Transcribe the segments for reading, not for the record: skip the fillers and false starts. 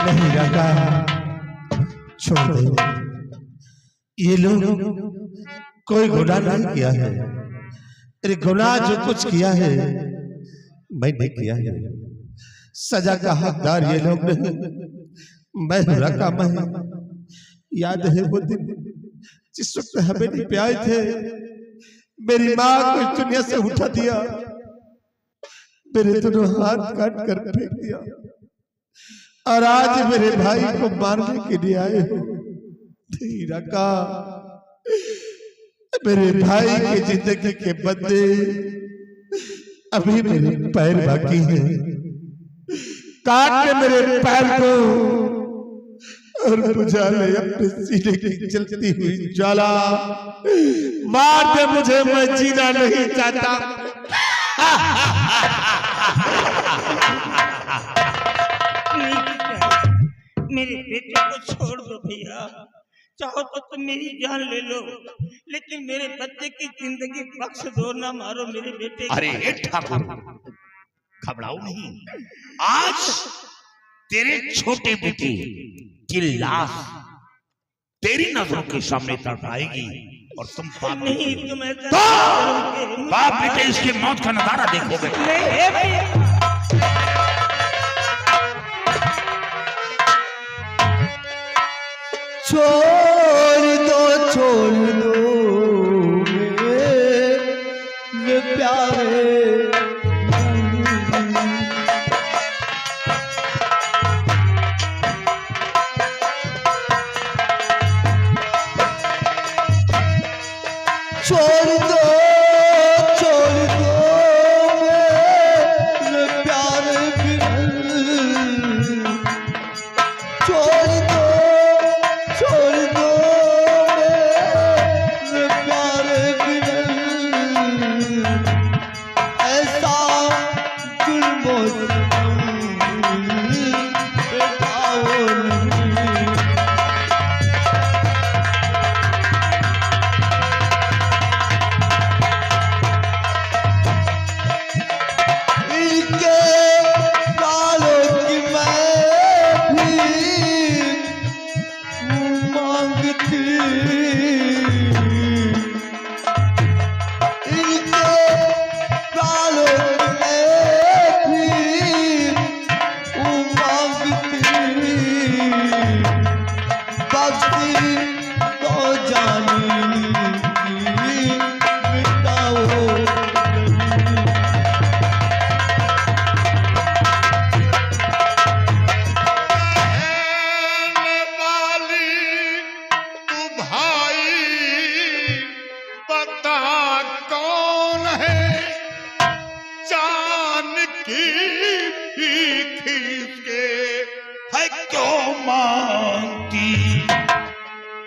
नहीं रखा, छोड़ दे। ये लोग कोई गुनाह नहीं किया है। अरे गुनाह जो कुछ किया है मैंने किया है। सजा का हकदार ये लोग नहीं, मैं रखा। मैं याद है वो दिन जिस वक्त हमें नहीं प्याए थे, मेरी माँ को इस दुनिया से उठा दिया, मेरे दोनों हाथ काट कर फेंक दिया, और आज मेरे भाई को मारने के लिए आए हो। धीरा का मेरे भाई की जिंदगी के बदले अभी मेरे पैर बाकी हैं। काट के मेरे पैर को और बुझा ले अपने सीने की जलती हुई ज्वाला। मार दे मुझे, मैं जीना नहीं चाहता। मेरे बेटे को छोड़ दो भैया, चाहो तो तुम मेरी जान ले लो, लेकिन मेरे बच्चे की जिंदगी बख्श दो, ना मारो मेरे बेटे। अरे ठाकुर, घबराओ नहीं। आज तेरे छोटे बेटे की लाश तेरी नजरों के सामने तड़पाएगी और तुम नहीं, तुम ऐसा बाप बेटे इसकी मौत का नजारा देखोगे। नहीं भैया, छोड़ दो मेरे प्यारे। छोड़ दो मेरे प्यारे बिरल। छोड़ दो मेरे प्यारे बिरल। ऐसा जुल्मों से बैठाओ नहीं।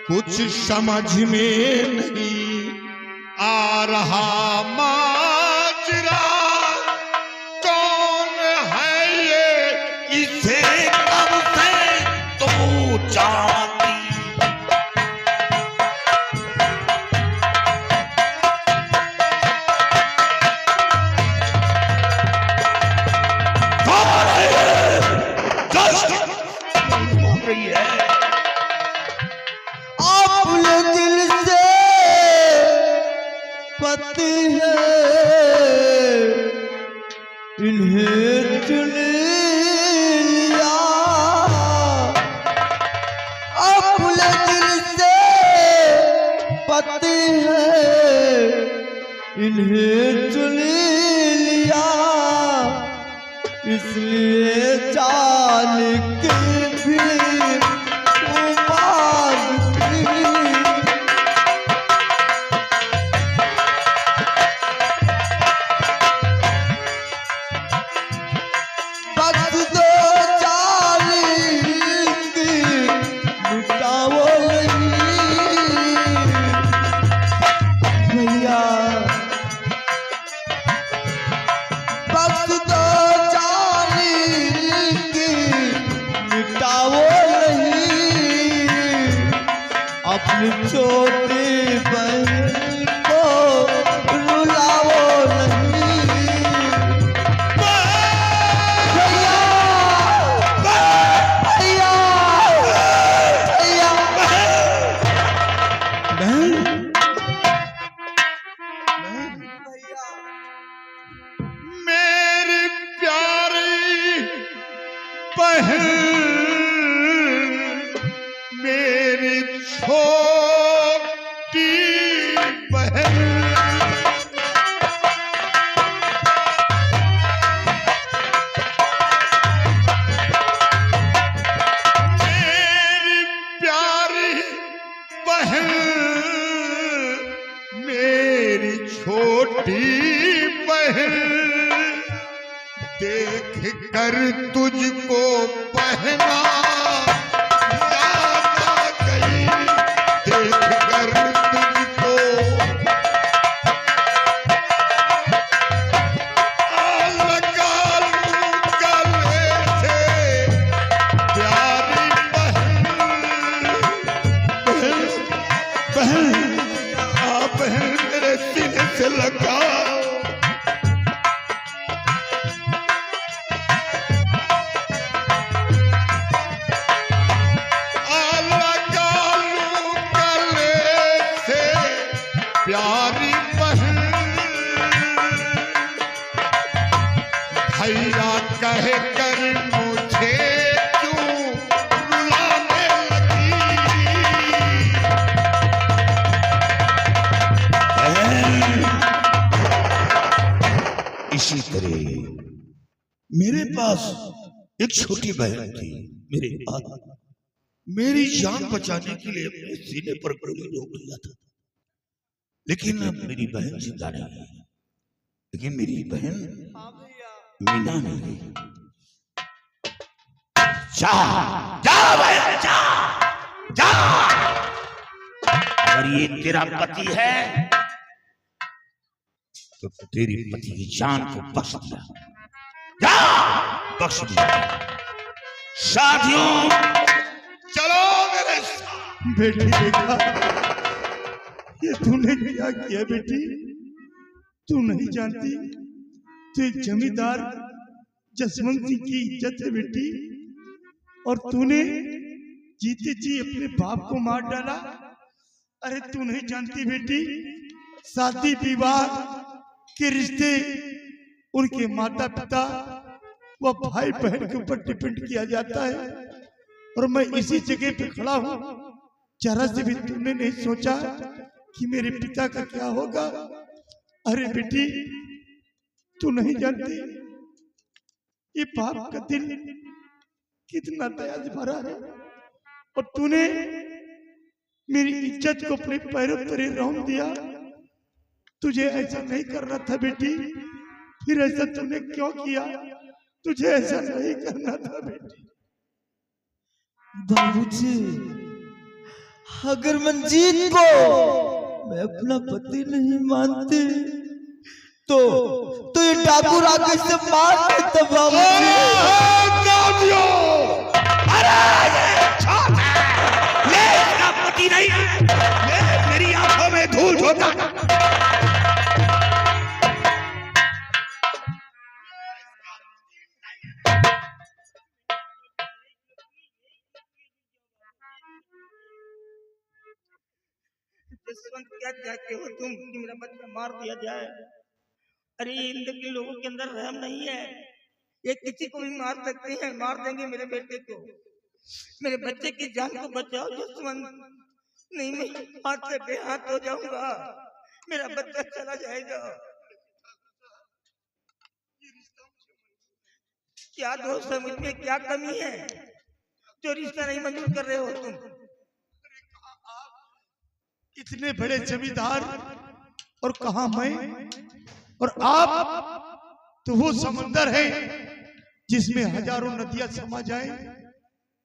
कुछ समझ में नहीं आ रहा माजरा। कौन है ये, इसे कब से तू जानती। रही है अपने दिल से पति है, इन्हें चुन लिया। अपने दिल से पति है, इन्हें चुन लिया। इसलिए जान के भी अपनी छोटी बहन को रुलाओ नहीं। भैया भैया भैया बहन मेरी प्यारी बहन, मेरी छोटी बहन, मेरी प्यारी बहन, मेरी छोटी बहन, देख कर तुझको पहना याद आ गई, देख कर तुझको लगा लूं गले से प्यारी बहन, बहन बहन बहन मेरे सीने से लगा। प्यारी बहन भैया कह कर मुझे क्यों रुलाने लगी। इसी तरह मेरे पास एक छोटी बहन थी, मेरे पास मेरी जान बचाने के लिए अपने सीने पर गोली रोक लिया था, लेकिन अब मेरी बहन जिंदा नहीं है, लेकिन मेरी बहन मीना नहीं है। जा जा बहन जा जा, अगर ये तेरा पति है तो तेरी पति की जान को बख्श दिया, जा बख्श दिया। साथियों चलो मेरे साथ। बेटी देखा ये तूने क्या किया बेटी? तू नहीं जानती तू एक जमींदार जसवंत सिंह की इज्जत है बेटी, और तूने जीते जी अपने बाप को मार डाला। अरे तू नहीं जानती बेटी, शादी विवाह के रिश्ते उनके माता पिता व भाई बहन के ऊपर डिपेंड किया जाता है, और मैं इसी जगह पे खड़ा हूँ। जरा से भी तुमने नहीं सोचा कि मेरे पिता का क्या होगा। अरे बेटी तू नहीं जानती ये बाप का दिल कितना दया से भरा है, और तूने मेरी इज्जत को अपने पैरों तले रौंद दिया। तुझे ऐसा नहीं करना था बेटी, फिर ऐसा तूने क्यों किया? तुझे ऐसा नहीं करना था बेटी। बाबूजी, अगर मंजीत को मैं अपना पति नहीं मानती तो ये ठाकुर आके से मार देता बाबूजी। अरे ये छोटा है, ये इसका पति नहीं है, ये मेरी आंखों में धूल झोंका। जसवंत क्या चाहते हो तुम कि मेरा बच्चा मार दिया जाए? अरे इन के लोगों के अंदर रहम नहीं है, ये किसी को भी मार सकते हैं, मार देंगे मेरे बेटे को। मेरे बच्चे की जान को बचाओ जसवंत, नहीं मैं हाथ से बेहाथ हो जाऊंगा, मेरा बच्चा चला जाएगा। क्या दोष है मुझमें, क्या कमी है जो रिश्ता नहीं मंजूर कर रहे हो तुम? इतने बड़े जमींदार और कहा मैं, और आप तो वो समंदर है जिसमें हजारों नदियां समा जाए,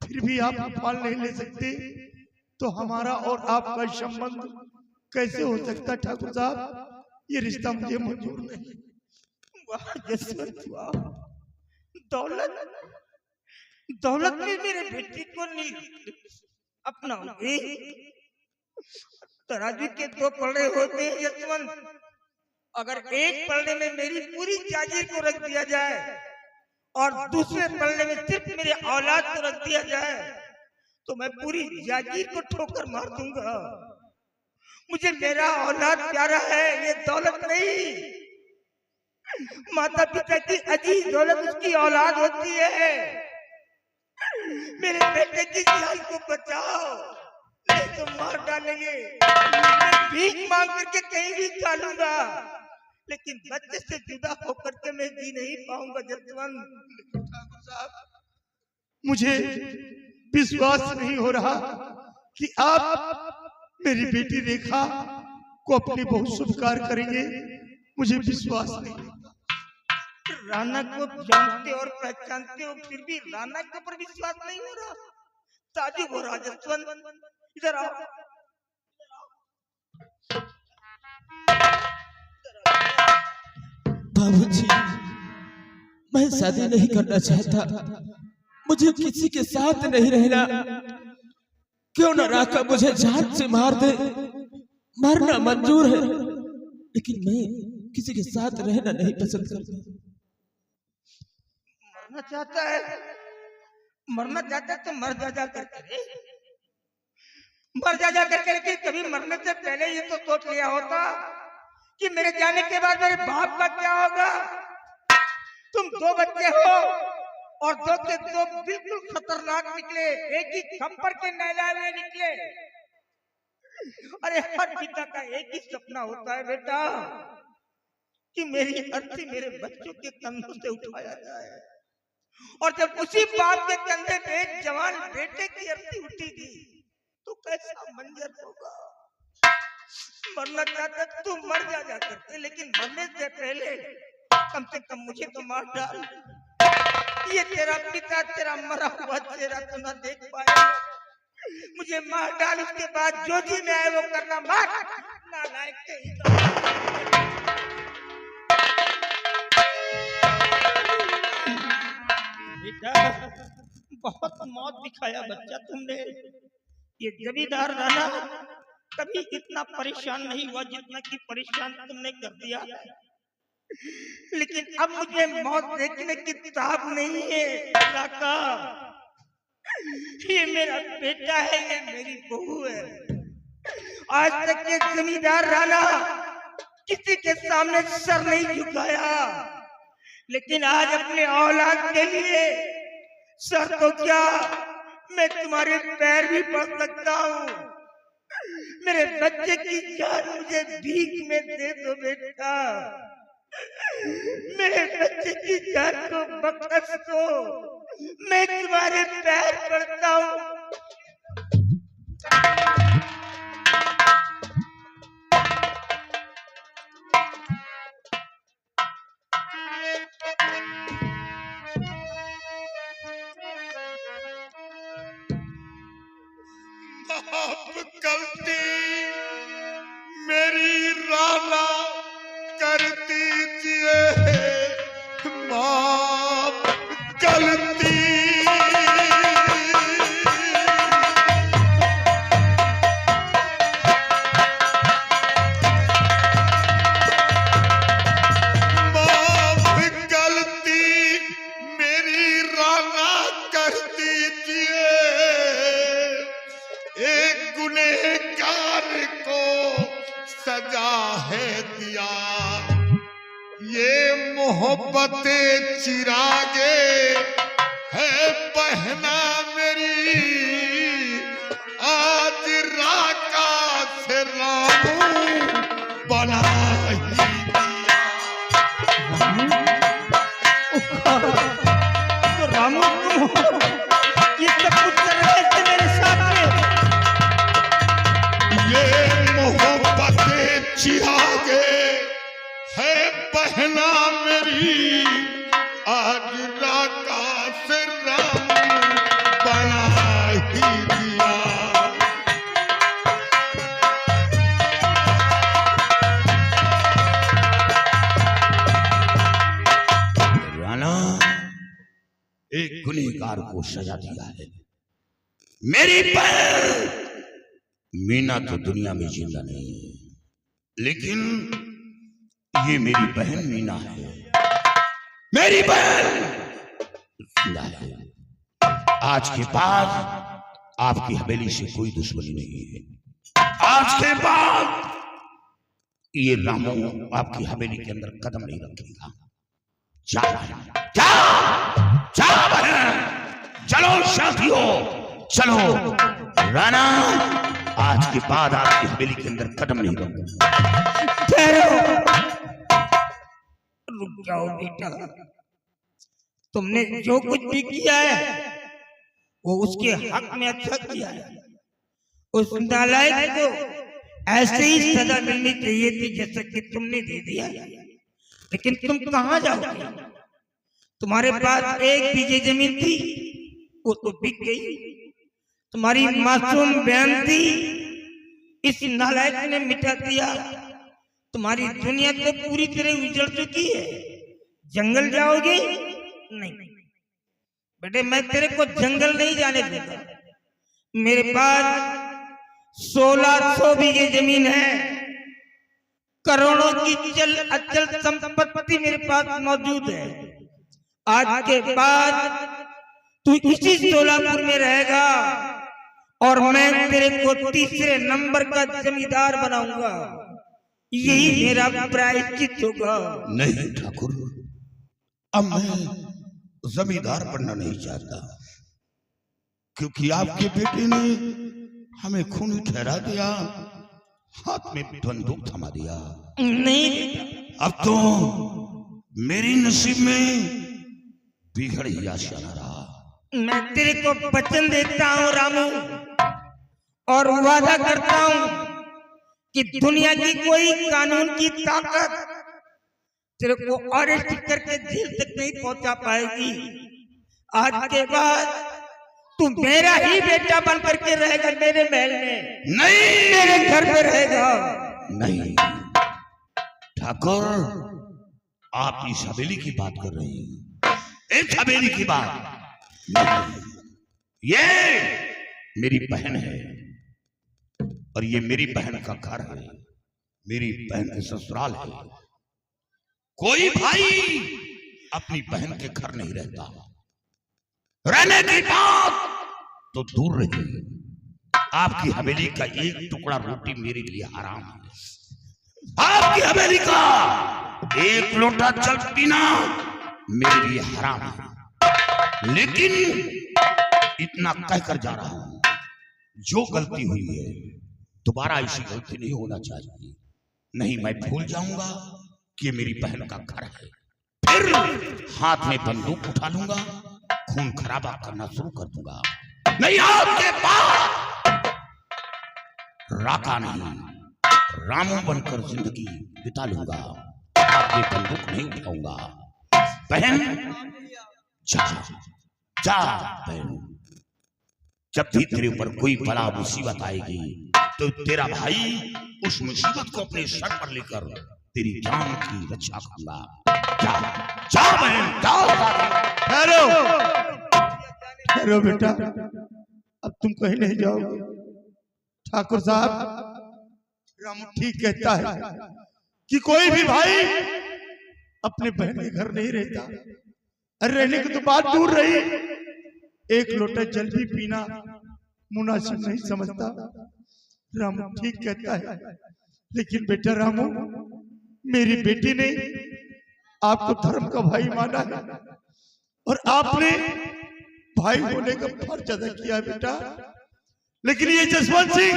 फिर भी आप उफान नहीं ले सकते। तो हमारा और आपका संबंध कैसे हो सकता ठाकुर साहब? ये रिश्ता मुझे मंजूर नहीं। वाह जसवंत वाह, दौलत दौलत में मेरे बेटे को नहीं अपनाओगे? तराजू के दो पलड़े होते हैं यशवंत। अगर एक पलड़े में मेरी पूरी जागीर को रख दिया जाए और दूसरे पलड़े में सिर्फ मेरे औलाद को रख दिया जाए तो मैं पूरी जागीर को ठोकर मार दूंगा। मुझे मेरा औलाद प्यारा है, ये दौलत नहीं। माता पिता की अजीज दौलत उसकी औलाद होती है। मेरे बेटे की जान को बचाओ, नहीं तो मार डालेंगे। मैं भीख मांग करके कहीं भी खा लूंगा, लेकिन बच्चे से जुदा होकर के मैं जी नहीं पाऊंगा जसवंत। ठाकुर साहब, मुझे विश्वास नहीं हो रहा कि आप मेरी बेटी रेखा को अपनी बहू स्वीकार करेंगे। मुझे विश्वास नहीं। राना को जानते और पहचानते हो, फिर भी राना के ऊपर विश्वास नहीं हो रहा। ताजुब हो रहा जसवंत, इधर आओ। बाबूजी, मैं शादी नहीं करना चाहता। मुझे किसी के साथ नहीं रहना। क्यों न राका मुझे जान से मार दे, मरना मंजूर है, लेकिन मैं किसी के साथ रहना नहीं पसंद करता। मरना चाहता है? मरना चाहता है तो मर जा करके रे, मर जा करके। लेकिन कभी मरने से पहले ये तो सोच लिया होता कि मेरे जाने के बाद मेरे बाप का क्या होगा। तुम दो बच्चे हो और दो के दो बिल्कुल खतरनाक निकले, एक ही खप्पर के नहलाए हुए निकले। अरे हर पिता का एक ही सपना होता है बेटा कि मेरी अर्थी मेरे बच्चों के कंधों से उठाया जाए। और जब उसी बाप के कंधे पे एक जवान बेटे की अर्थी उठेगी तो कैसा मंजर होगा। मरना चाहता तू मर जा करके, लेकिन मरने से पहले कम से कम मुझे तो मार डाल। ये तेरा पिता तेरा मरा हुआ चेहरा तो ना देख पाए। मुझे मार डाल, उसके बाद जो जी में आए वो करना। मार नालायक कहीं का। बेटा बहुत मौत दिखाया बच्चा तुमने। ये जमींदार राना कभी इतना परेशान नहीं हुआ जितना कि परेशान तुमने कर दिया। लेकिन अब मुझे मौत देखने की ताब नहीं है काका। ये मेरा बेटा है, ये मेरी बहू है। आज तक ये जमींदार राना किसी के सामने सर नहीं झुकाया, लेकिन आज अपने औलाद के लिए सर तो क्या, मैं तुम्हारे पैर भी पड़ सकता हूँ। मेरे बच्चे की जान मुझे भीख में दे दो बेटा। मेरे बच्चे की जान को बख्श दो, मैं तुम्हारे पैर पड़ता हूँ। गलती मेरी राना कर दीजिए, माफ गलती माफ गलती मेरी राना कर दीजिए। एक गुनहगार को सजा है दिया, ये मोहब्बत चिरागे है बहना मेरी। आज राका से रामू बना ही दिया। तो रामू तुम हो, ये सब कुछ कर रहे थे मेरे साथ में। ये मोहब्बत चिरागे है बहना मेरी। आज राका से राम बना ही दिया। राणा एक गुनहगार को सजा दिया है। मेरी बहन मीना तो दुनिया में जिंदा नहीं है, लेकिन ये मेरी बहन मीना है, मेरी बहन जिंदा है। आज के बाद आपकी हवेली से कोई दुश्मनी नहीं है। आज के बाद ये रामू आपकी हवेली के अंदर कदम नहीं रखेगा। जा जा जा बहन, चलो साथियों, चलो। राणा आज के बाद आपकी हवेली के अंदर कदम नहीं रखूंगा। रुक जाओ बेटा, तुमने जो कुछ भी किया है वो उसके हक में अच्छा किया है। उस नालायक को ऐसे ही सजा मिलनी चाहिए थी जैसा कि तुमने दे दिया, लेकिन तुम कहां जाओगे? तुम्हारे पास एक बीघे जमीन थी, वो तो बिक गई। तुम्हारी मासूम बहन थी, इस नालायक ने मिटा दिया। तुम्हारी दुनिया तो पूरी तरह उजड़ चुकी है। जंगल जाओगे? नहीं बेटे, मैं तेरे को जंगल नहीं जाने दूंगा। मेरे पास 1600 बीघे जमीन है, करोड़ों की चल अचल संपत्ति मेरे पास मौजूद है। आज के बाद तू इसी सोलापुर में रहेगा और मैं तेरे को तीसरे नंबर का जमींदार बनाऊंगा। यही मेरा प्रायश्चित होगा। नहीं ठाकुर, अब मैं जमींदार बनना नहीं चाहता, क्योंकि आपके बेटे ने हमें खूनी ठहरा दिया, हाथ में बंदूक थमा दिया। नहीं बेटा, अब तो मेरी नसीब में बिगड़ ही आशा न रहा। मैं तेरे को वचन देता हूँ रामू, और वादा करता हूँ कि दुनिया की कोई कानून की ताकत तेरे को अरेस्ट करके जेल तक नहीं पहुंचा पाएगी। आज के बाद तू मेरा ही बेटा बन करके रहेगा, मेरे महल में नहीं, मेरे घर में रहेगा। नहीं ठाकुर, आप इस हवेली की बात कर रहे हैं, इस हवेली की बात नहीं। ये मेरी बहन है और ये मेरी बहन का घर है, मेरी बहन का ससुराल है। कोई भाई अपनी बहन के घर नहीं रहता। रहने की बात तो दूर रही, आपकी हवेली का एक टुकड़ा रोटी मेरे लिए हराम है। आपकी हवेली का एक लोटा जल पीना मेरे लिए हराम है। लेकिन इतना कहकर जा रहा हूं, जो गलती हुई है दोबारा ऐसी गलती नहीं होना चाहिए। नहीं, मैं भूल जाऊंगा कि मेरी बहन का घर है, फिर हाथ में बंदूक उठा लूंगा, खून खराबा करना शुरू कर दूंगा। नहीं, आपके पास राका नहीं, रामू बनकर जिंदगी बिता लूंगा। आपकी बंदूक नहीं उठाऊंगा। बहन जा जा बहन, जब भी तेरे ऊपर कोई बड़ा मुसीबत आएगी तो तेरा भाई उस मुसीबत को अपने सर पर लेकर तेरी जान की रक्षा करूंगा। जा जा बहन, जाओ। ठहरो बेटा, अब तुम कहीं नहीं जाओगे। ठाकुर साहब, रामू ठीक कहता है कि कोई भी भाई अपने बहन के घर नहीं रहता। अरे रहने की तो बात दूर रही, एक लोटा जल भी पीना मुनासिब नहीं समझता। रामू ठीक कहता है, लेकिन बेटा रामू, मेरी बेटी ने आपको धर्म का भाई माना है और आपने भाई होने का फर्ज अदा किया बेटा। लेकिन ये जसवंत सिंह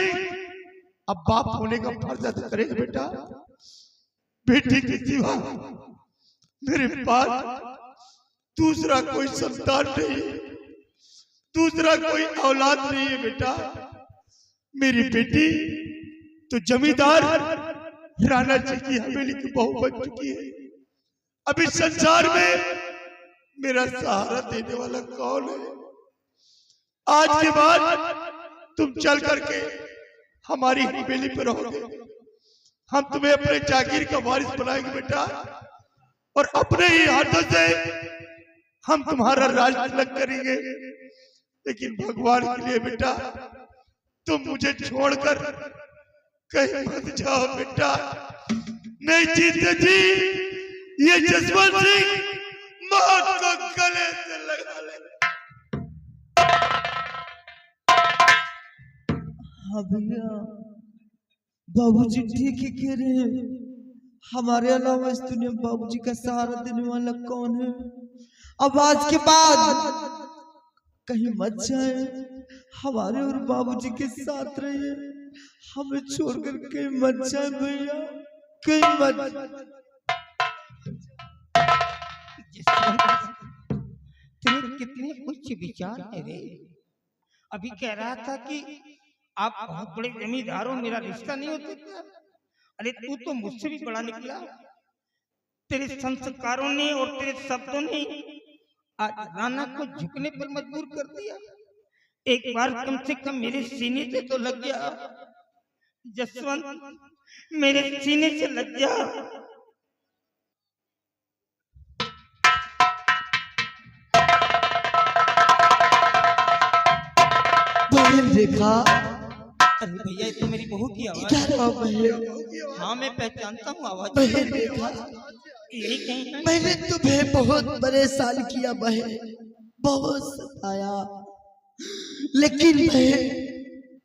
अब बाप होने का फर्ज अदा करेगा बेटा। बेटी के सिवा मेरे पास दूसरा कोई संतान नहीं, दूसरा कोई औलाद नहीं है बेटा। मेरी बेटी तो जमींदार राणा जी की हवेली की बहू बन चुकी है। अब इस संसार में मेरा सहारा देने वाला कौन है? आज के बाद तुम चल करके हमारी हवेली पर रहोगे, हम तुम्हें अपने जागीर का वारिस बनाएंगे बेटा, और अपने ही हाथों से हम तुम्हारा राज तिलक करेंगे। लेकिन भगवान के लिए बेटा तुम मुझे छोड़कर कहीं मत जाओ बेटा। नहीं जीते जी ये जसवंत सिंह मौत को गले से लगा ले। हाँ भैया, बाबूजी ठीक ही कह रहे हैं। हमारे अलावा इस दुनिया में बाबूजी का सहारा देने वाला कौन है? अब आज के बाद कहीं मत जाए, हमारे और बाबूजी के साथ रहिए, हमें छोड़कर कहीं मत जाए भैया, कहीं मत। तेरे कितने उच्च विचार है रे। अभी कह रहा था कि आप बहुत बड़े जमींदार हो, मेरा रिश्ता नहीं हो सकता। अरे तू तो मुझसे भी बड़ा निकला। तेरे संस्कारों ने और तेरे शब्दों ने आज राणा को झुकने पर मजबूर कर दिया। एक बार कम से कम मेरे सीने से तो लग गया जसवंत, मेरे सीने से लग गया। बहन देखा? अरे भैया, ये तो मेरी बहू की आवाज क्या हुआ भैया? है। हाँ, मैं पहचानता हूँ आवाज। बहन देखा? यही कहीं है। मैंने तुम्हें बहुत परेशान किया बहन, बहुत सताया, लेकिन बहन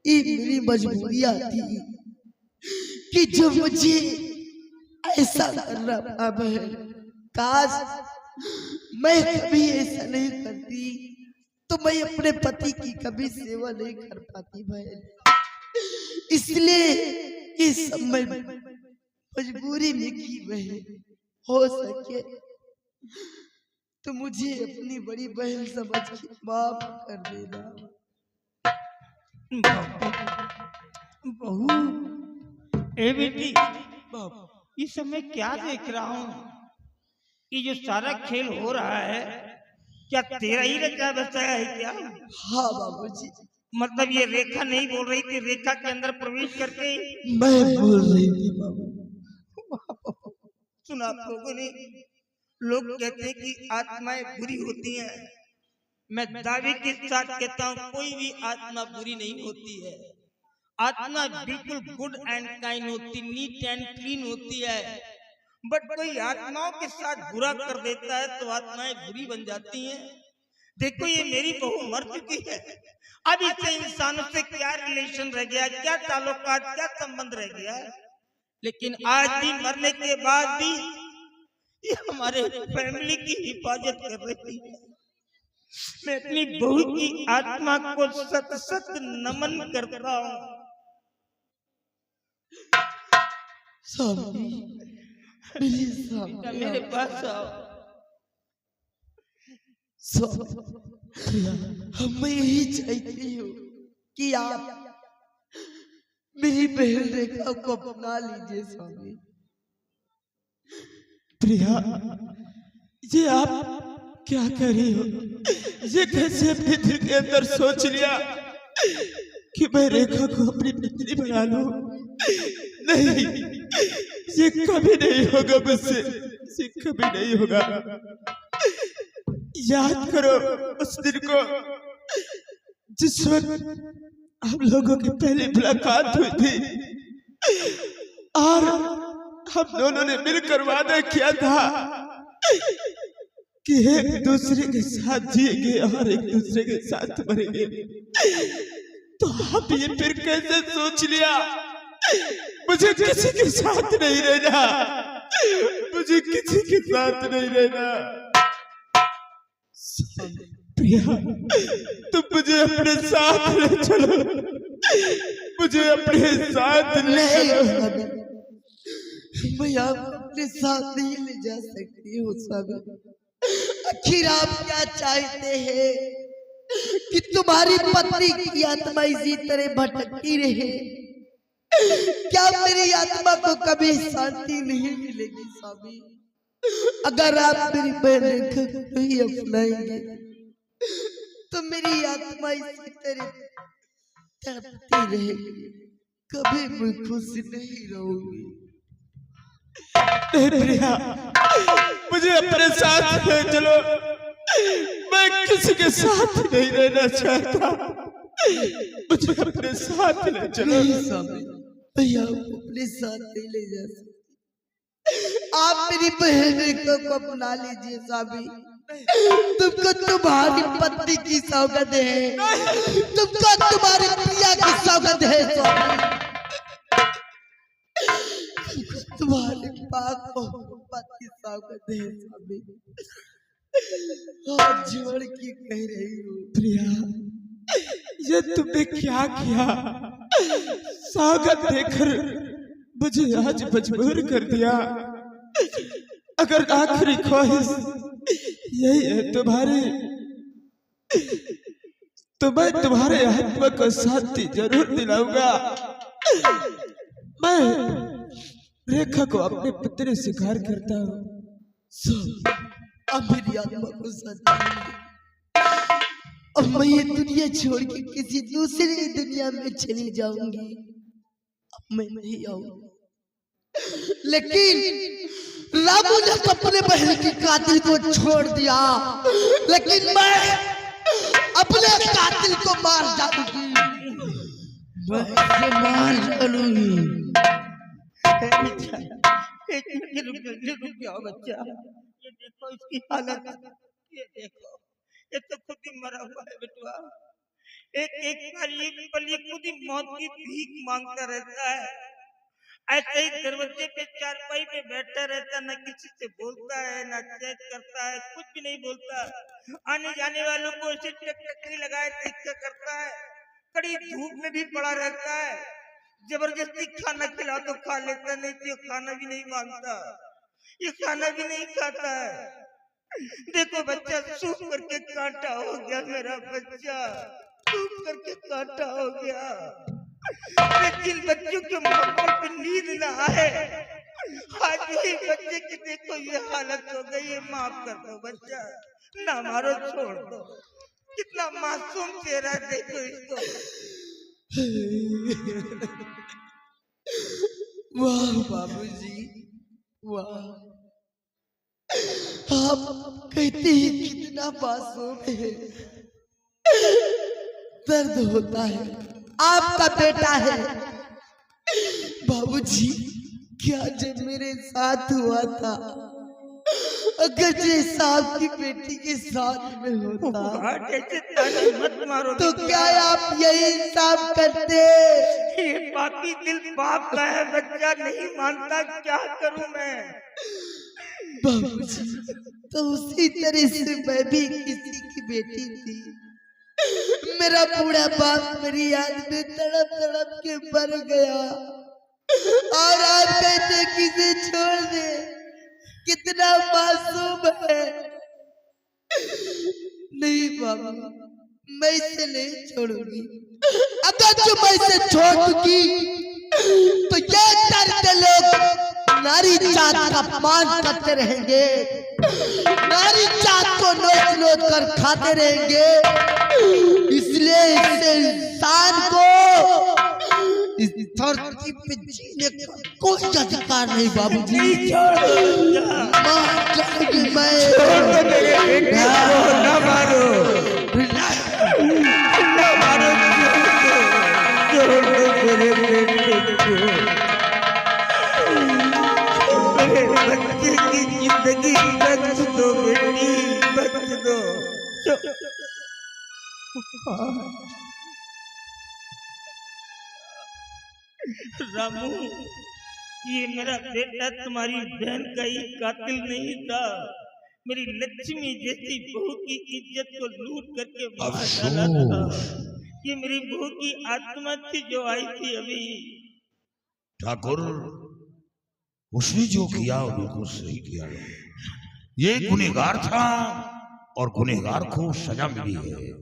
ये मेरी मजबूरियां थी कि जो मुझे ऐसा करना पड़ा बहन। काश मैं कभी ऐसा नहीं करती तो मैं अपने पति की कभी सेवा नहीं कर पाती बहन। इसलिए इस समय मजबूरी में की बहन। हो सके तो मुझे अपनी बड़ी बहन समझ के माफ कर देना। बहू, ए बेटी, इस समय क्या देख रहा हूँ? ये जो सारा खेल हो रहा है, क्या तेरा ही रचा बचाया है क्या? हाँ बाबूजी। मतलब ये रेखा नहीं बोल रही थी, रेखा के अंदर प्रवेश करके मैं बोल रही थी बाबू। सुना आप लोगों ने, लोग कहते हैं कि आत्माएं बुरी होती हैं। मैं दावे के साथ कहता हूँ कोई भी आत्मा बुरी नहीं होती है। आत्मा बिल्कुल गुड एंड काइंड होती, नीट एंड क्लीन होती है। बट कोई आत्माओं के साथ बुरा कर देता है तो आत्माएं बुरी बन जाती हैं। देखो, ये मेरी बहू मर चुकी है, अब इससे इंसानों से क्या रिलेशन रह गया, क्या ताल्लुकात, क्या संबंध रह गया? लेकिन आज भी मरने के बाद भी ये हमारे फैमिली की हिफाजत कर रही है। मैं अपनी बहू की आत्मा को सत सत नमन करता हूँ। मेरे पास आओ। मैं यही चाहती हूँ कि आप मेरी बहन रेखा को अपना लीजिए स्वामी। प्रिया, ये आप क्या कर रही हो? ये कैसे अपने दिल के अंदर सोच लिया कि मैं रेखा को अपनी पत्नी बना लूं? नहीं, ये कभी नहीं होगा मुझसे, ये कभी नहीं होगा। याद करो उस दिन को जिस वक्त हम लोगों की पहली मुलाकात हुई थी और हम दोनों ने मिलकर वादा किया था कि एक दूसरे के साथ जिएंगे और एक दूसरे के साथ मरेंगे। तो आप ये फिर कैसे सोच लिया मुझे किसी के साथ नहीं रहना, मुझे किसी के साथ नहीं रहना? प्रिया, तुम मुझे अपने साथ ले चलो, मुझे अपने साथ ले चलो। मैं आपको अपने साथ नहीं ले जा सकती हूँ स्वामी। आखिर आप क्या चाहते हैं कि तुम्हारी पत्नी की आत्मा इसी तरह भटकती रहे? क्या मेरी आत्मा को कभी शांति नहीं मिलेगी स्वामी? अगर आप मेरी बहन को ही अपनाएंगे तो मेरी आत्मा इसी तरह तड़पती रहेगी, कभी मैं खुश नहीं रहूंगी। प्रिया, मुझे अपने साथ ले चलो, मैं किसी के साथ नहीं रहना चाहता। मुझे अपने साथ ले चलो। नहीं स्वामी, भैया आपको अपने साथ नहीं ले जा सकते। आप मेरी बहन को अपना लीजिए स्वामी। तुमको तुम्हारी पत्नी की सौगंध है, तुमको तुम्हारी प्रिया की सौगंध है स्वामी। तुम्हारे पाक मोहब्बत की सौगंध है स्वामी। हाथ जोड़ के कह रही हूँ प्रिया, ये तुमने क्या किया? स्वागत देकर मुझे आज मजबूर कर दिया। अगर आखिरी ख्वाहिश यही है तुम्हारी, तो मैं तुम्हारे आत्मा को शांति जरूर दिलाऊंगा। मैं रेखा को अपने पुत्र स्वीकार करता हूँ। अब मेरी आत्मा को शांति। अब मैं ये दुनिया छोड़ के किसी दूसरी दुनिया में चली जाऊंगी। अब मैं नहीं आऊंगा। लेकिन रामू ने अपने बहन की कातिल को छोड़ दिया, लेकिन मैं अपने कातिल को मार डालूंगी। मार डालूंगी। रुक जाओ बच्चा, ये देखो इसकी हालत, ये देखो, ये तो खुद ही मरा हुआ है बेटवा। एक पल ये खुद ही मौत की भीख मांगता रहता है। ऐसे ही दरवाजे पे चारपाई पे बैठा रहता, न किसी से बोलता है, न चेक करता है, कुछ भी नहीं बोलता। आने जाने वालों को ऐसे टकटकी लगाए देख करता है। कड़ी धूप में भी पड़ा रहता है। जबरदस्ती खाना खिला तो खा लेता, नहीं तो खाना भी नहीं मांगता, ये खाना भी नहीं खाता है। देखो बच्चा सूख करके कांटा हो गया, मेरा बच्चा सूख करके कांटा हो गया। जिन बच्चों के माँ पे नींद ना आए, आज ही बच्चे की देखो ये हालत हो गई है। माफ कर दो बच्चा, ना मारो, छोड़ दो। कितना मासूम चेहरा देखो इसको। वाह बाबूजी, वाह। आप कहते हैं कितना मासूम है। दर्द होता है, आपका बेटा है। बाबूजी, क्या जब मेरे साथ हुआ था, अगर जैसा आपकी बेटी के साथ में होता, मत मारो तो क्या आप यही इंसाफ करते? ये पापी दिल बाप का है, बच्चा नहीं मानता, क्या करूं मैं? बाबूजी, तो उसी तरह से मैं भी किसी की बेटी थी। मेरा बूढ़ा बाप मेरी याद में तड़प तड़प के मर गया, और आप कहते किसे छोड़ दे? कितना मासूम है। नहीं बाबा, मैं इसे नहीं छोड़ूंगी। अगर तुम मैं इसे छोड़ दूंगी तो ये डरते लोग नारी जात का अपमान करते रहेंगे, नारी जात को नोच नोच कर खाते रहेंगे। इसलिए इस इंसान को इस धरती पे जीने का कोई अधिकार नहीं बाबूजी। मार डालूंगी मैं। ना मारो, ना मारो, छोड़ दो मेरे बेटे को। मेरे बच्चे की जिंदगी बख्श दो बेटी, बख्श दो। रामू, ये मेरा बेटा तुम्हारी बहन का ही कातिल नहीं था। मेरी लक्ष्मी जैसी बहू की इज्जत को लूट करके मार डाला था। ये मेरी बहू की आत्मा थी जो आई थी अभी। ठाकुर, उसने जो किया बिल्कुल सही किया। ये गुनहगार था और गुनहगार को सजा मिली है।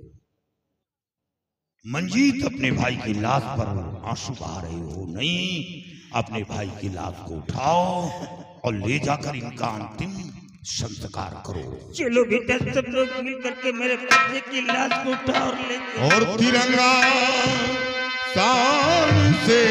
मंजीत अपने भाई की लाश पर आंसू बहा रहे हो, नहीं, अपने भाई की लाश को उठाओ और ले जाकर इनका अंतिम संस्कार करो। चलो बेटा, सब लोग मिल करके मेरे बच्चे की लाश को उठाओ और ले और तिरंगा शान से